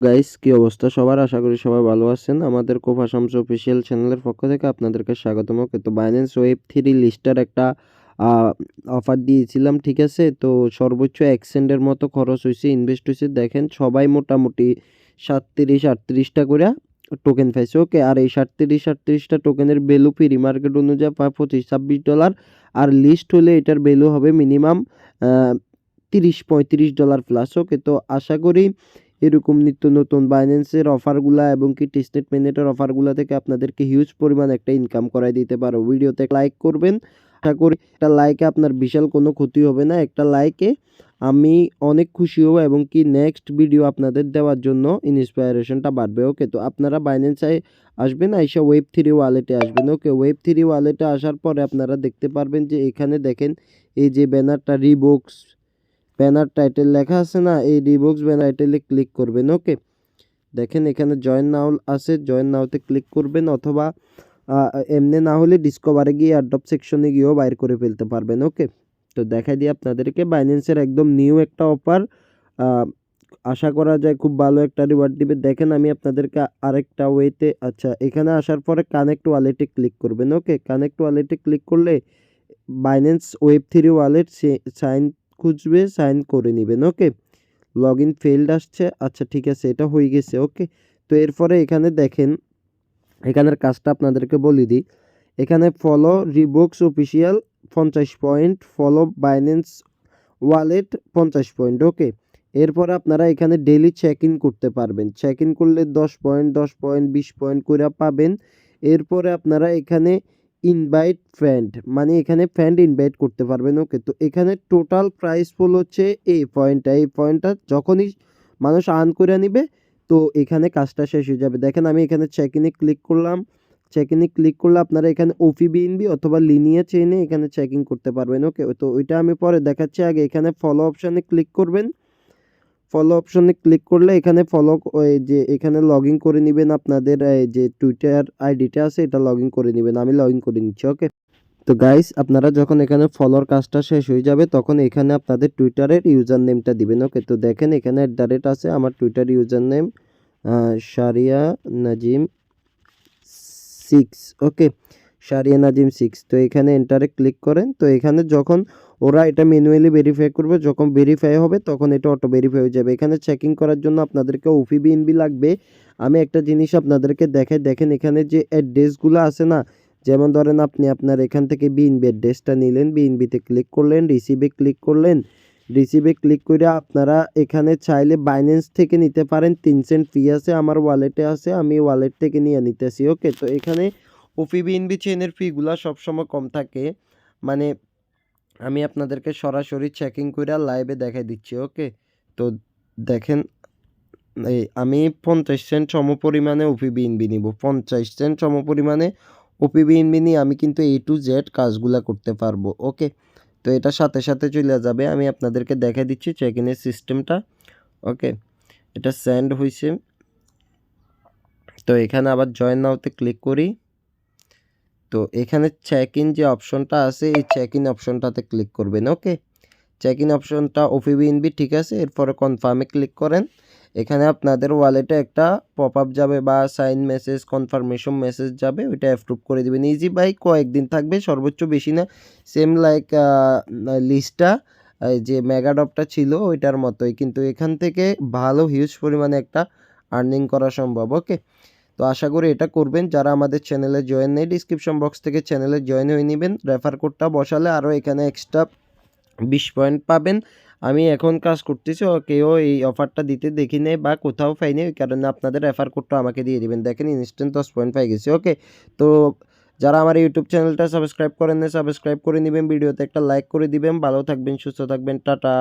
Guys কি অবস্থা সবার? আশা করি সবাই ভালো আছেন। আমাদের কোফা শামস অফিসিয়াল চ্যানেলের পক্ষ থেকে আপনাদেরকে স্বাগতম। তো বাইন্যান্স ওয়েব 3 লিস্টার একটা আ অফার দিয়েছিলাম, ঠিক আছে? তো সর্বোচ্চ ১ সেন্টের মতো খরচ হইছে, ইনভেস্ট হইছে। দেখেন সবাই মোটামুটি ৩৭-৩৮ টা কইরা টোকেন পাইছে। ওকে? আর এই ৩৭-৩৮ টা টোকেনের ভ্যালু প্রি মার্কেট অনুযায়ী প্রায় $২৫-২৬ আর লিস্ট হলে এটার ভ্যালু হবে মিনিমাম আ $৩০-৩৫ প্লাস। ওকে? তো আশা করি এরকম নিত্য নতুন বাইন্যান্সের অফারগুলা এবং কি টেস্টেড মেনেটের অফারগুলা থেকে আপনাদেরকে হিউজ পরিমাণ একটা ইনকাম করায় দিতে পারো। ভিডিওতে লাইক করবেন। আশা করি একটা লাইকে আপনার বিশাল কোনো ক্ষতি হবে না। একটা লাইকে আমি অনেক খুশি হব এবং কি নেক্সট ভিডিও আপনাদের দেওয়ার জন্য ইন্সপায়ারেশনটা বাড়বে। ওকে? তো আপনারা বাইন্যান্সে আসবেন, আইসা ওয়েব 3 ওয়ালেটে আসবেন। ওকে? ওয়েব 3 ওয়ালেটে আসার পরে আপনারা দেখতে পারবেন যে এখানে দেখেন এই যে ব্যানারটা রিবক্স ব্যানার টাইটেল লেখা আছে না, এই রিবক্স ব্যানার টাইটেলে ক্লিক করবেন। ওকে? দেখেন এখানে জয়েন নাও আছে, জয়েন নাওতে ক্লিক করবেন অথবা এমনি না হলে ডিসকভারে গিয়ে এয়ারড্রপ সেকশনে গিয়েও বাইর করে ফেলতে পারবেন। ওকে? তো দেখাই দিই আপনাদেরকে বাইন্যান্সের একদম নিউ একটা অফার। আশা করা যায় খুব ভালো একটা রিওয়ার্ড দিবে। দেখেন আমি আপনাদেরকে আরেকটা ওয়েতে, আচ্ছা এখানে আসার পরে কানেক্ট ওয়ালেটে ক্লিক করবেন। ওকে? কানেক্ট ওয়ালেটে ক্লিক করলে বাইন্যান্স ওয়েব 3 ওয়ালেট সাইন খুঁজবে, সাইন করে নিবেন। ওকে? লগইন ফেইল্ড আসছে। আচ্ছা ঠিক আছে, এটা হয়ে গেছে। ওকে? তো এরপরে এখানে দেখেন, এখানের কাজটা আপনাদেরকে বলে দিই। এখানে ফলো রিবক্স official 50 point, follow Binance wallet 50 point. Okay? এরপরে আপনারা এখানে ডেইলি চেক ইন করতে পারবেন। চেক ইন করলে 10 পয়েন্ট, 10 পয়েন্ট, 20 পয়েন্ট কইরা পাবেন। এরপরে আপনারা এখানে ইনভাইট ফ্রেন্ড, মানে এখানে ফ্রেন্ড ইনভাইট করতে পারবেন। ওকে? তো এখানে টোটাল প্রাইস ফুল হচ্ছে এই পয়েন্টটা যখনই মানুষ আর্ন করে নিবে, তো এখানে কাজটা শেষ হয়ে যাবে। দেখেন আমি এখানে চেক ইনে ক্লিক করলাম। চেক ইনে ক্লিক করলে আপনারা এখানে ওপি বিএনবি অথবা লিনিয়ার চেইনে এখানে চেকিং করতে পারবেন। ওকে? তো ওইটা আমি পরে দেখাচ্ছি। আগে এখানে ফলো অপশনে ক্লিক করবেন। ফলো অপশনে ক্লিক করলে এখানে ফলো, ওই যে এখানে লগ ইন করে নেবেন আপনাদের যে টুইটার আইডিটা আছে এটা লগ ইন করে নেবেন। আমি লগ ইন করে নিচ্ছি। ওকে? তো গাইস আপনারা যখন এখানে ফলোর কাজটা শেষ হয়ে যাবে তখন এখানে আপনাদের টুইটারের ইউজার নেমটা দিবেন। ওকে? তো দেখেন এখানে @ আছে আমার Twitter user name sharia Nazim 6। ওকে? শারিয়া নাজিম 6। তো এখানে এন্টারে ক্লিক করেন। তো এখানে যখন ওরা এটা ম্যানুয়ালি ভেরিফাই করবে, যখন ভেরিফাই হবে তখন এটা অটো ভেরিফাই হয়ে যাবে। এখানে চেকিং করার জন্য আপনাদেরকে ওপিবিএনবি লাগবে। আমি একটা জিনিস আপনাদেরকে দেখাই। দেখেন এখানে যে অ্যাড্রেসগুলো আছে না, যেমন ধরেন আপনি আপনার এখান থেকে বিএনবি অ্যাড্রেসটা নিলেন, বিএনবিতে ক্লিক করলেন, রিসিভে ক্লিক করলেন। রিসিভে ক্লিক করে আপনারা এখানে চাইলে বাইন্যান্স থেকে নিতে পারেন। 3 সেন্ট ফি আছে, আমার ওয়ালেটে আছে, আমি ওয়ালেট থেকে নিয়ে নিতেছি। ওকে? তো এখানে ওপিবিএনবি চেইনের ফিগুলা সবসময় কম থাকে। মানে আমি আপনাদেরকে সরাসরি চেকিং কইরা লাইভে দেখাই দিচ্ছি। ওকে? তো দেখেন আমি 50 সেন্ট সমপরিমাণে ওপিবিএনবি নিব। 50 সেন্ট সমপরিমাণে ওপিবিএনবি নিয়ে আমি কিন্তু A to Z কাজগুলা করতে পারবো। ওকে? তো এটা সাথে, সাথে চইলা যাবে। আমি আপনাদেরকে দেখাই দিচ্ছি চেক ইনের সিস্টেমটা। ওকে? এটা সেন্ড হইছে। তো এখানে আবার জয়েন নাওতে ক্লিক করি। তো এখানে চেক ইন যে অপশনটা আছে এই চেক ইন অপশনটাতে ক্লিক করবেন। ওকে? চেক ইন অপশনটা ওপিবিএনবি, ঠিক আছে? এরপরে কনফার্মে ক্লিক করেন। এখানে আপনাদের ওয়ালেটে একটা পপআপ যাবে বা সাইন মেসেজ, কনফার্মেশন মেসেজ যাবে, ওইটা অ্যাপ্রুভ করে দিবেন। ইজি ভাই, কয়েকদিন থাকবে, সর্বোচ্চ বেশি না। সেম লাইক লিস্টটা যে মেগাডপটা ছিল ওইটার মতোই, কিন্তু এখান থেকে ভালো হিউজ পরিমাণে একটা আর্নিং করা সম্ভব। ওকে? তো আশা করি এটা করবেন। যারা আমাদের চ্যানেলে জয়েন নেই, ডিসক্রিপশন বক্স থেকে চ্যানেলে জয়েন হয়ে নেবেন। রেফার কোডটা বসালে আরও এখানে এক্সট্রা 20 পয়েন্ট পাবেন। আমি এখন কাজ করতেছি, কেউ এই অফারটা দিতে দেখি নাই বা কোথাও পাইনি, ওই কারণে আপনাদের রেফার কোডটা আমাকে দিয়ে দিবেন। দেখেন ইনস্ট্যান্ট 10 পয়েন্ট পাই গেছি। ওকে? তো যারা আমার ইউটিউব চ্যানেলটা সাবস্ক্রাইব করেন নাই, সাবস্ক্রাইব করে নেবেন। ভিডিওতে একটা লাইক করে দিবেন। ভালো থাকবেন, সুস্থ থাকবেন। টাটা।